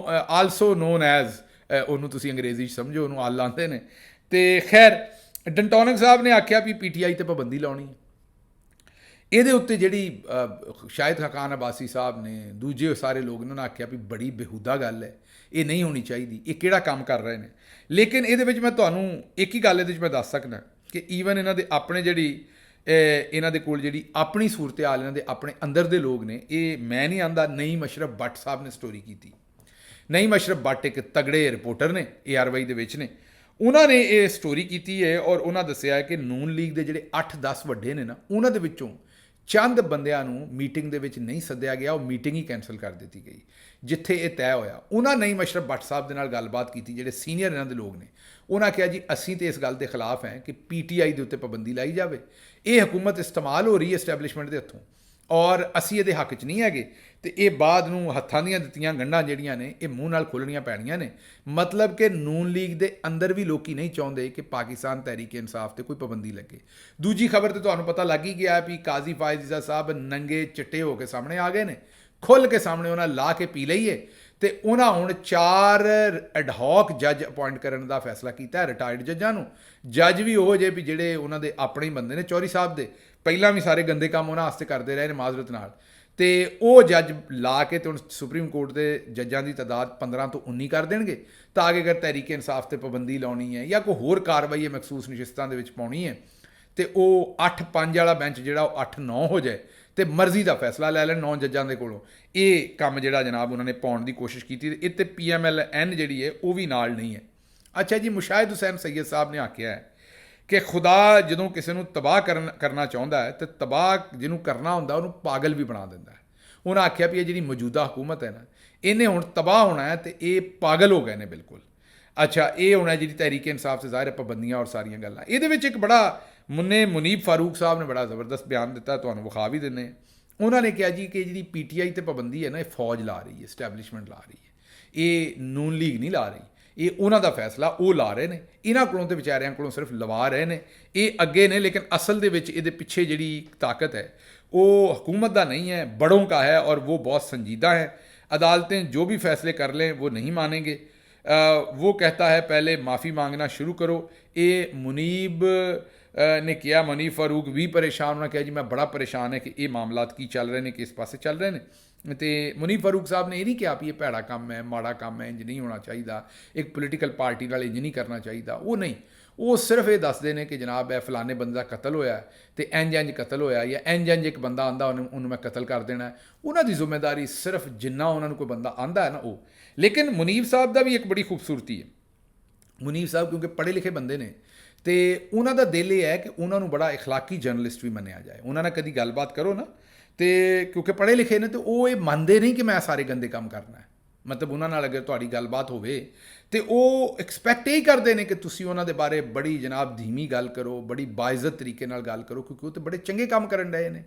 ਆਲਸੋ ਨੋਨ ਐਜ਼, ਉਹਨੂੰ ਤੁਸੀਂ ਅੰਗਰੇਜ਼ੀ 'ਚ ਸਮਝੋ, ਉਹਨੂੰ ਅੱਲ ਆਉਂਦੇ ਨੇ। ਤੇ ਖੈਰ, ਡੰਟੋਨਕ ਸਾਹਿਬ ਨੇ ਆਖਿਆ ਵੀ PTI 'ਤੇ ਪਾਬੰਦੀ ਲਾਉਣੀ। ਇਹਦੇ ਉੱਤੇ ਜਿਹੜੀ ਸ਼ਾਹਿਦ ਖਾਨ ਅਬਾਸੀ ਸਾਹਿਬ ਨੇ, ਦੂਜੇ ਸਾਰੇ ਲੋਕ, ਇਹਨਾਂ ਨੇ ਆਖਿਆ ਵੀ ਬੜੀ ਬੇਹੂਦਾ ਗੱਲ ਹੈ, ਇਹ ਨਹੀਂ ਹੋਣੀ ਚਾਹੀਦੀ, ਇਹ ਕਿਹੜਾ ਕੰਮ ਕਰ ਰਹੇ ਨੇ। ਲੇਕਿਨ ਇਹਦੇ ਵਿੱਚ ਮੈਂ ਤੁਹਾਨੂੰ ਇੱਕ ਹੀ ਗੱਲ ਇਹਦੇ ਵਿੱਚ ਮੈਂ ਦੱਸ ਸਕਦਾ ਕਿ ਈਵਨ ਇਹਨਾਂ ਦੇ ਆਪਣੇ ਇਹਨਾਂ ਦੇ ਕੋਲ ਜਿਹੜੀ ਆਪਣੀ ਸੂਰਤ ਹਾਲ, ਇਹਨਾਂ ਦੇ ਆਪਣੇ ਅੰਦਰ ਦੇ ਲੋਕ ਨੇ, ਇਹ ਮੈਂ ਨਹੀਂ ਆਂਦਾ, ਨਈਮ ਅਸ਼ਰਫ ਬੱਟ ਸਾਹਿਬ ਨੇ ਸਟੋਰੀ ਕੀਤੀ। ਨਈਮ ਅਸ਼ਰਫ ਬੱਟ ਇੱਕ ਤਗੜੇ ਰਿਪੋਰਟਰ ਨੇ, ARY ਦੇ ਵਿੱਚ ਨੇ, ਉਹਨਾਂ ਨੇ ਇਹ ਸਟੋਰੀ ਕੀਤੀ ਹੈ ਔਰ ਉਹਨਾਂ ਦੱਸਿਆ ਕਿ ਨੂਨ ਲੀਗ ਦੇ ਜਿਹੜੇ 8-10 ਵੱਡੇ ਨੇ ਨਾ, ਉਹਨਾਂ ਦੇ ਵਿੱਚੋਂ ਚੰਦ ਬੰਦਿਆਂ ਨੂੰ ਮੀਟਿੰਗ ਦੇ ਵਿੱਚ ਨਹੀਂ ਸੱਦਿਆ ਗਿਆ, ਉਹ ਮੀਟਿੰਗ ਹੀ ਕੈਂਸਲ ਕਰ ਦਿੱਤੀ ਗਈ ਜਿੱਥੇ ਇਹ ਤੈਅ ਹੋਇਆ। ਉਹਨਾਂ ਨਈਮ ਅਸ਼ਰਫ ਬੱਟ ਸਾਹਿਬ ਦੇ ਨਾਲ ਗੱਲਬਾਤ ਕੀਤੀ, ਜਿਹੜੇ ਸੀਨੀਅਰ ਇਹਨਾਂ ਦੇ ਲੋਕ ਨੇ। ਉਹਨਾਂ ਕਿਹਾ ਜੀ ਅਸੀਂ ਤੇ ਇਸ ਗੱਲ ਦੇ ਖਿਲਾਫ ਹੈ ਕਿ PTI ਦੇ ਉੱਤੇ ਪਾਬੰਦੀ ਲਾਈ ਜਾਵੇ, ਇਹ ਹਕੂਮਤ ਇਸਤੇਮਾਲ ਹੋ ਰਹੀ ਹੈ ਐਸਟੈਬਲਿਸ਼ਮੈਂਟ ਦੇ ਹੱਥੋਂ, ਔਰ ਅਸੀਂ ਇਹਦੇ ਹੱਕ 'ਚ ਨਹੀਂ ਹੈਗੇ, ਤੇ ਇਹ ਬਾਅਦ ਨੂੰ ਹੱਥਾਂ ਦੀਆਂ ਦਿੱਤੀਆਂ ਗੰਢਾਂ ਜਿਹੜੀਆਂ ਨੇ ਇਹ ਮੂੰਹ ਨਾਲ ਖੋਲ੍ਹਣੀਆਂ ਪੈਣੀਆਂ ਨੇ। ਮਤਲਬ ਕਿ ਨੂਨ ਲੀਗ ਦੇ ਅੰਦਰ ਵੀ ਲੋਕੀ ਨਹੀਂ ਚਾਹੁੰਦੇ ਕਿ ਪਾਕਿਸਤਾਨ ਤਹਿਰੀਕ-ਏ-ਇਨਸਾਫ 'ਤੇ ਕੋਈ ਪਾਬੰਦੀ ਲੱਗੇ। ਦੂਜੀ ਖਬਰ ਤੇ ਤੁਹਾਨੂੰ ਪਤਾ ਲੱਗ ਹੀ ਗਿਆ ਵੀ ਕਾਜ਼ੀ ਫਾਇਜ਼ ਈਜ਼ਾ ਸਾਹਿਬ ਨੰਗੇ ਚਿੱਟੇ ਹੋ ਕੇ ਸਾਹਮਣੇ ਆ ਗਏ ਨੇ, ਖੁੱਲ੍ਹ ਕੇ ਸਾਹਮਣੇ ਉਹਨਾਂ ਲਾ ਕੇ ਪੀ ਲਈਏ, ਤੇ ਉਹਨਾਂ ਹੁਣ 4 ਐਡਹੌਕ ਜੱਜ ਅਪਾਇੰਟ ਕਰਨ ਦਾ ਫੈਸਲਾ ਕੀਤਾ ਹੈ ਰਿਟਾਇਰਡ ਜੱਜਾਂ ਨੂੰ। ਜੱਜ ਵੀ ਉਹ ਜੇ ਵੀ ਜਿਹੜੇ ਉਹਨਾਂ ਦੇ ਆਪਣੇ ਹੀ ਬੰਦੇ ਨੇ, ਚੌਧਰੀ ਸਾਹਿਬ ਦੇ ਪਹਿਲਾਂ ਵੀ ਸਾਰੇ ਗੰਦੇ ਕੰਮ ਉਹਨਾਂ ਵਾਸਤੇ ਕਰਦੇ ਰਹੇ ਨੇ ਮਾਜ਼ਰਤ ਨਾਲ, ਤੇ ਉਹ ਜੱਜ ਲਾ ਕੇ ਤੇ ਹੁਣ ਸੁਪਰੀਮ ਕੋਰਟ ਦੇ ਜੱਜਾਂ ਦੀ ਤਾਦਾਦ 15 ਤੋਂ 19 ਕਰ ਦੇਣਗੇ, ਤਾਂ ਕਿ ਅਗਰ ਤਹਿਰੀਕ ਇਨਸਾਫ ਤੇ ਪਾਬੰਦੀ ਲਾਉਣੀ ਹੈ ਜਾਂ ਕੋਈ ਹੋਰ ਕਾਰਵਾਈ ਹੈ ਮਖਸੂਸ ਨਸ਼ਿਸਤਾਂ ਦੇ ਵਿੱਚ ਪਾਉਣੀ ਹੈ, ਤੇ ਉਹ 8-5 ਵਾਲਾ ਬੈਂਚ ਜਿਹੜਾ ਉਹ 8-9 ਹੋ ਜਾਏ ਤੇ ਮਰਜ਼ੀ ਦਾ ਫੈਸਲਾ ਲੈ ਲੈਣ 9 ਜੱਜਾਂ ਦੇ ਕੋਲੋਂ। ਇਹ ਕੰਮ ਜਿਹੜਾ ਜਨਾਬ ਉਹਨਾਂ ਨੇ ਪਾਉਣ ਦੀ ਕੋਸ਼ਿਸ਼ ਕੀਤੀ, ਤੇ ਇਹ ਤੇ PMLN ਜਿਹੜੀ ਹੈ ਉਹ ਵੀ ਨਾਲ ਨਹੀਂ ਹੈ। ਅੱਛਾ ਜੀ, ਮੁਸ਼ਾਹਿਦ ਹੁਸੈਨ ਸੈਯਦ ਸਾਹਿਬ ਨੇ ਆਖਿਆ ਹੈ ਕਿ ਖੁਦਾ ਜਦੋਂ ਕਿਸੇ ਨੂੰ ਤਬਾਹ ਕਰਨਾ ਚਾਹੁੰਦਾ ਹੈ ਤੇ ਤਬਾਹ ਜਿਹਨੂੰ ਕਰਨਾ ਹੁੰਦਾ ਉਹਨੂੰ ਪਾਗਲ ਵੀ ਬਣਾ ਦਿੰਦਾ ਹੈ। ਉਹਨਾਂ ਆਖਿਆ ਵੀ ਇਹ ਜਿਹੜੀ ਮੌਜੂਦਾ ਹਕੂਮਤ ਹੈ ਨਾ, ਇਹਨੇ ਹੁਣ ਤਬਾਹ ਹੋਣਾ ਹੈ ਤੇ ਇਹ ਪਾਗਲ ਹੋ ਗਏ ਨੇ ਬਿਲਕੁਲ। ਅੱਛਾ, ਇਹ ਹੋਣਾ ਜਿਹੜੀ ਤਹਿਰੀਕ ਇਨਸਾਫ ਤੇ ਜ਼ਾਹਿਰ ਹੈ ਪਾਬੰਦੀਆਂ ਔਰ ਸਾਰੀਆਂ ਗੱਲਾਂ। ਇਹਦੇ ਵਿੱਚ ਇੱਕ ਬੜਾ ਮੁਨੀਬ ਫਾਰੂਕ ਸਾਹਿਬ ਨੇ ਬੜਾ ਜ਼ਬਰਦਸਤ ਬਿਆਨ ਦਿੱਤਾ, ਤੁਹਾਨੂੰ ਵਿਖਾ ਵੀ ਦਿੰਦੇ। ਉਹਨਾਂ ਨੇ ਕਿਹਾ ਜੀ ਕਿ ਜਿਹੜੀ PTI ਤੇ ਪਾਬੰਦੀ ਹੈ ਨਾ, ਇਹ ਫੌਜ ਲਾ ਰਹੀ ਹੈ, ਇਸਟੈਬਲਿਸ਼ਮੈਂਟ ਲਾ ਰਹੀ ਹੈ, ਇਹ ਨੂਨ ਲੀਗ ਨਹੀਂ ਲਾ ਰਹੀ, ਇਹ ਉਹਨਾਂ ਦਾ ਫੈਸਲਾ ਉਹ ਲਾ ਰਹੇ ਨੇ, ਇਹਨਾਂ ਕੋਲੋਂ ਤੇ ਵਿਚਾਰਿਆਂ ਕੋਲੋਂ ਸਿਰਫ ਲਵਾ ਰਹੇ ਨੇ, ਇਹ ਅੱਗੇ ਨੇ। ਲੇਕਿਨ ਅਸਲ ਦੇ ਵਿੱਚ ਇਹਦੇ ਪਿੱਛੇ ਜਿਹੜੀ ਤਾਕਤ ਹੈ ਉਹ हुकूमत ਦਾ नहीं है, बड़ों का है और वो बहुत संजीदा है। अदालतें जो भी फैसले कर लें वो नहीं मानेंगे। वो कहता है पहले माफ़ी मांगना शुरू करो। ये मुनीब ने किया, मुनीब फारूक भी परेशान, उन्होंने कहा जी मैं बड़ा परेशान है कि ये मामलात की चल रहे हैं, किस पासे चल रहे हैं। तो मुनीब फारूक साहब ने ये नहीं कहा भी ये भैड़ा काम है, माड़ा काम है, इंज नहीं होना चाहिए, एक पोलीटिकल पार्टी नाल इंज नहीं करना चाहिए, वो नहीं। ਉਹ ਸਿਰਫ ਇਹ ਦੱਸਦੇ ਨੇ ਕਿ ਜਨਾਬ ਇਹ ਫਲਾਣੇ ਬੰਦੇ ਦਾ ਕਤਲ ਹੋਇਆ ਤੇ ਇੰਜ ਕਤਲ ਹੋਇਆ, ਜਾਂ ਇੰਜ ਇੱਕ ਬੰਦਾ ਆਂਦਾ ਉਹਨੂੰ ਮੈਂ ਕਤਲ ਕਰ ਦੇਣਾ। ਉਹਨਾਂ ਦੀ ਜ਼ਿੰਮੇਵਾਰੀ ਸਿਰਫ ਜਿੰਨਾ ਉਹਨਾਂ ਨੂੰ ਕੋਈ ਬੰਦਾ ਆਂਦਾ ਹੈ ਨਾ ਉਹ। ਲੇਕਿਨ ਮੁਨੀਬ ਸਾਹਿਬ ਦਾ ਵੀ ਇੱਕ ਬੜੀ ਖੂਬਸੂਰਤੀ ਹੈ। ਮੁਨੀਬ ਸਾਹਿਬ ਕਿਉਂਕਿ ਪੜ੍ਹੇ ਲਿਖੇ ਬੰਦੇ ਨੇ ਤੇ ਉਹਨਾਂ ਦਾ ਦਿਲ ਇਹ ਹੈ ਕਿ ਉਹਨਾਂ ਨੂੰ ਬੜਾ ਇਖਲਾਕੀ ਜਰਨਲਿਸਟ ਵੀ ਮੰਨਿਆ ਜਾਏ। ਉਹਨਾਂ ਨਾਲ ਕਦੀ ਗੱਲਬਾਤ ਕਰੋ ਨਾ, ਤੇ ਕਿਉਂਕਿ ਪੜ੍ਹੇ ਲਿਖੇ ਨੇ ਤੇ ਉਹ ਇਹ ਮੰਨਦੇ ਨਹੀਂ ਕਿ ਮੈਂ ਸਾਰੇ ਗੰਦੇ ਕੰਮ ਕਰਨਾ ਹੈ। ਮਤਲਬ ਉਹਨਾਂ ਨਾਲ ਅਗਰ ਤੁਹਾਡੀ ਗੱਲਬਾਤ ਹੋਵੇ ਤੇ ਉਹ ਐਕਸਪੈਕਟ ਇਹ ਕਰਦੇ ਨੇ ਕਿ ਤੁਸੀਂ ਉਹਨਾਂ ਦੇ ਬਾਰੇ ਬੜੀ ਜਨਾਬ ਧੀਮੀ ਗੱਲ ਕਰੋ, ਬੜੀ ਬਾਇਜ਼ਤ ਤਰੀਕੇ ਨਾਲ ਗੱਲ ਕਰੋ, ਕਿਉਂਕਿ ਉਹ ਤੇ ਬੜੇ ਚੰਗੇ ਕੰਮ ਕਰਨ ਡਏ ਨੇ।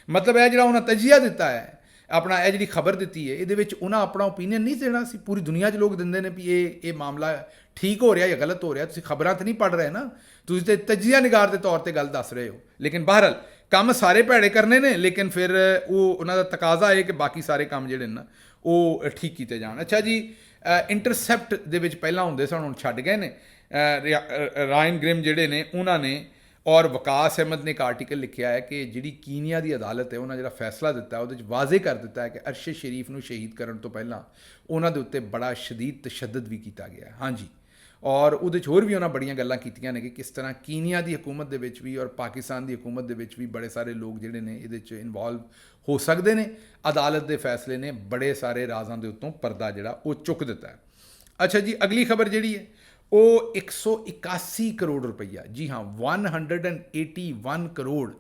ਮਤਲਬ ਇਹ ਜਿਹੜਾ ਉਹਨਾਂ ਤਜਜ਼ੀਆ ਦਿੱਤਾ ਹੈ ਆਪਣਾ, ਇਹ ਜਿਹੜੀ ਖਬਰ ਦਿੱਤੀ ਹੈ, ਇਹਦੇ ਵਿੱਚ ਉਹਨਾਂ ਆਪਣਾ ਓਪੀਨੀਅਨ ਨਹੀਂ ਦੇਣਾ ਸੀ। ਪੂਰੀ ਦੁਨੀਆ 'ਚ ਲੋਕ ਦਿੰਦੇ ਨੇ ਵੀ ਇਹ ਮਾਮਲਾ ਠੀਕ ਹੋ ਰਿਹਾ ਜਾਂ ਗਲਤ ਹੋ ਰਿਹਾ, ਤੁਸੀਂ ਖਬਰਾਂ ਤਾਂ ਨਹੀਂ ਪੜ੍ਹ ਰਹੇ ਨਾ, ਤੁਸੀਂ ਤੇ ਤਜਜ਼ੀਆ ਨਿਗਾਰ ਦੇ ਤੌਰ ਤੇ ਗੱਲ ਦੱਸ ਰਹੇ ਹੋ। ਲੇਕਿਨ ਬਹਰਹਾਲ ਕੰਮ ਸਾਰੇ ਭੈੜੇ ਕਰਨੇ ਨੇ, ਲੇਕਿਨ ਫਿਰ ਉਹ ਉਹਨਾਂ ਦਾ ਤਕਾਜ਼ਾ ਹੈ ਕਿ ਬਾਕੀ ਸਾਰੇ ਕੰਮ ਜਿਹੜੇ ਨੇ ਨਾ ਉਹ ਠੀਕ ਕੀਤੇ ਜਾਣ। ਅੱਛਾ ਜੀ, ਇੰਟਰਸੈਪਟ ਦੇ ਵਿੱਚ ਪਹਿਲਾਂ ਹੁੰਦੇ ਸਨ, ਹੁਣ ਛੱਡ ਗਏ ਨੇ। ਰਾਇਨ ਗ੍ਰਿਮ ਜਿਹੜੇ ਨੇ ਉਹਨਾਂ ਨੇ ਔਰ ਵਕਾਸ ਅਹਿਮਦ ਨੇ ਇੱਕ ਆਰਟੀਕਲ ਲਿਖਿਆ ਹੈ ਕਿ ਜਿਹੜੀ ਕੀਨੀਆ ਦੀ ਅਦਾਲਤ ਹੈ ਉਹਨਾਂ ਜਿਹੜਾ ਫੈਸਲਾ ਦਿੱਤਾ ਉਹਦੇ 'ਚ ਵਾਜ਼ੇ ਕਰ ਦਿੱਤਾ ਹੈ ਕਿ ਅਰਸ਼ਦ ਸ਼ਰੀਫ ਨੂੰ ਸ਼ਹੀਦ ਕਰਨ ਤੋਂ ਪਹਿਲਾਂ ਉਹਨਾਂ ਦੇ ਉੱਤੇ ਬੜਾ ਸ਼ਦੀਦ ਤਸ਼ੱਦਦ ਵੀ ਕੀਤਾ ਗਿਆ ਹੈ। ਹਾਂਜੀ, ਔਰ ਉਹਦੇ 'ਚ ਹੋਰ ਵੀ ਉਹਨਾਂ ਬੜੀਆਂ ਗੱਲਾਂ ਕੀਤੀਆਂ ਨੇ ਕਿ ਕਿਸ ਤਰ੍ਹਾਂ ਕੀਨੀਆ ਦੀ ਹਕੂਮਤ ਦੇ ਵਿੱਚ ਵੀ ਔਰ ਪਾਕਿਸਤਾਨ ਦੀ ਹਕੂਮਤ ਦੇ ਵਿੱਚ ਵੀ ਬੜੇ ਸਾਰੇ ਲੋਕ ਜਿਹੜੇ ਨੇ ਇਹਦੇ 'ਚ ਇਨਵੋਲਵ ਹੋ ਸਕਦੇ ਨੇ। ਅਦਾਲਤ ਦੇ ਫੈਸਲੇ ਨੇ ਬੜੇ ਸਾਰੇ ਰਾਜ਼ਾਂ ਦੇ ਉੱਤੋਂ ਪਰਦਾ ਜਿਹੜਾ ਉਹ ਚੁੱਕ ਦਿੱਤਾ ਹੈ। ਅੱਛਾ ਜੀ, ਅਗਲੀ ਖਬਰ ਜਿਹੜੀ ਹੈ ਉਹ 181 ਕਰੋੜ ਰੁਪਈਆ, ਜੀ ਹਾਂ 181 ਕਰੋੜ